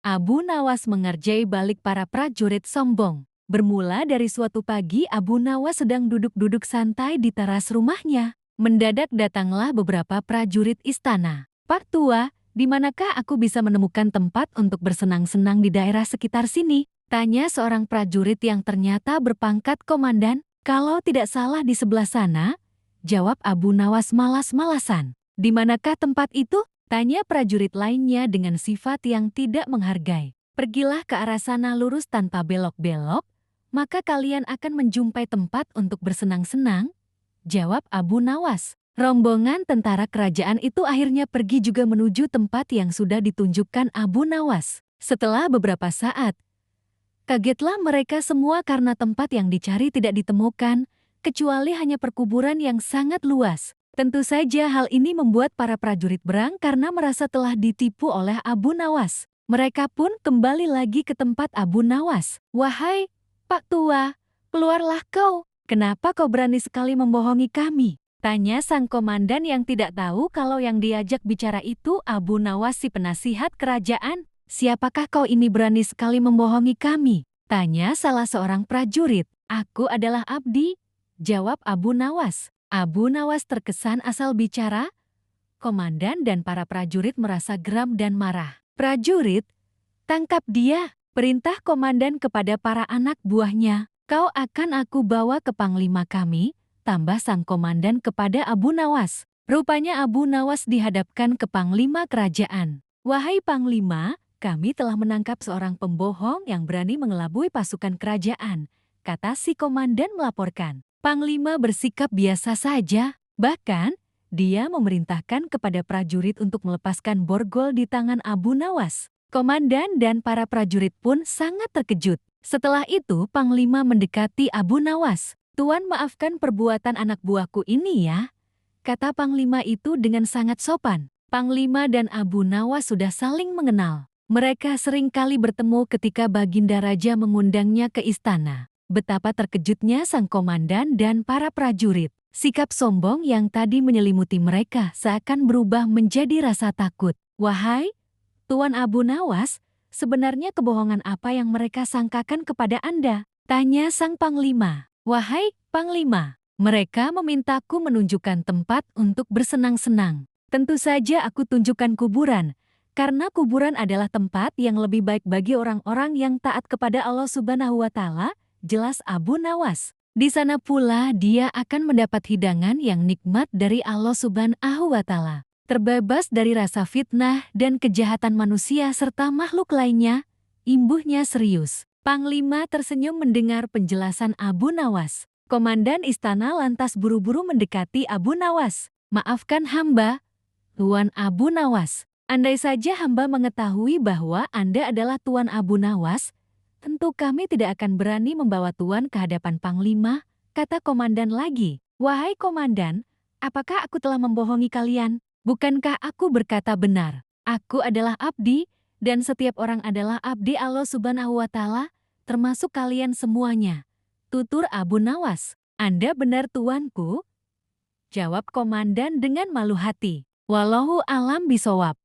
Abu Nawas mengerjai balik para prajurit sombong. Bermula dari suatu pagi Abu Nawas sedang duduk-duduk santai di teras rumahnya. Mendadak datanglah beberapa prajurit istana. "Pak Tua, di manakah aku bisa menemukan tempat untuk bersenang-senang di daerah sekitar sini?" tanya seorang prajurit yang ternyata berpangkat komandan. "Kalau tidak salah di sebelah sana," jawab Abu Nawas malas-malasan. "Di manakah tempat itu?" tanya prajurit lainnya dengan sifat yang tidak menghargai. "Pergilah ke arah sana lurus tanpa belok-belok, maka kalian akan menjumpai tempat untuk bersenang-senang," jawab Abu Nawas. Rombongan tentara kerajaan itu akhirnya pergi juga menuju tempat yang sudah ditunjukkan Abu Nawas. Setelah beberapa saat, kagetlah mereka semua karena tempat yang dicari tidak ditemukan, kecuali hanya perkuburan yang sangat luas. Tentu saja hal ini membuat para prajurit berang karena merasa telah ditipu oleh Abu Nawas. Mereka pun kembali lagi ke tempat Abu Nawas. "Wahai Pak Tua, keluarlah kau. Kenapa kau berani sekali membohongi kami?" tanya sang komandan yang tidak tahu kalau yang diajak bicara itu Abu Nawas si penasihat kerajaan. "Siapakah kau ini berani sekali membohongi kami?" tanya salah seorang prajurit. "Aku adalah Abdi," jawab Abu Nawas. Abu Nawas terkesan asal bicara. Komandan dan para prajurit merasa geram dan marah. "Prajurit, tangkap dia!" perintah komandan kepada para anak buahnya. "Kau akan aku bawa ke panglima kami," tambah sang komandan kepada Abu Nawas. Rupanya Abu Nawas dihadapkan ke panglima kerajaan. "Wahai panglima, kami telah menangkap seorang pembohong yang berani mengelabui pasukan kerajaan," kata si komandan melaporkan. Panglima bersikap biasa saja, bahkan dia memerintahkan kepada prajurit untuk melepaskan borgol di tangan Abu Nawas. Komandan dan para prajurit pun sangat terkejut. Setelah itu Panglima mendekati Abu Nawas. "Tuan, maafkan perbuatan anak buahku ini ya," kata Panglima itu dengan sangat sopan. Panglima dan Abu Nawas sudah saling mengenal. Mereka sering kali bertemu ketika Baginda Raja mengundangnya ke istana. Betapa terkejutnya sang komandan dan para prajurit. Sikap sombong yang tadi menyelimuti mereka seakan berubah menjadi rasa takut. "Wahai Tuan Abu Nawas, sebenarnya kebohongan apa yang mereka sangkakan kepada Anda?" tanya sang panglima. "Wahai Panglima, mereka memintaku menunjukkan tempat untuk bersenang-senang. Tentu saja aku tunjukkan kuburan, karena kuburan adalah tempat yang lebih baik bagi orang-orang yang taat kepada Allah Subhanahu wa Ta'ala," jelas Abu Nawas. Di sana pula dia akan mendapat hidangan yang nikmat dari Allah Subhanahu wa Ta'ala. Terbebas dari rasa fitnah dan kejahatan manusia serta makhluk lainnya, imbuhnya serius. Panglima tersenyum mendengar penjelasan Abu Nawas. Komandan istana lantas buru-buru mendekati Abu Nawas. "Maafkan hamba, Tuan Abu Nawas. Andai saja hamba mengetahui bahwa Anda adalah Tuan Abu Nawas, tentu kami tidak akan berani membawa Tuan ke hadapan Panglima," kata komandan lagi. "Wahai komandan, apakah aku telah membohongi kalian? Bukankah aku berkata benar? Aku adalah abdi, dan setiap orang adalah abdi Allah Subhanahu wa Ta'ala, termasuk kalian semuanya," tutur Abu Nawas. "Anda benar tuanku," jawab komandan dengan malu hati. Wallahu alam bisawab.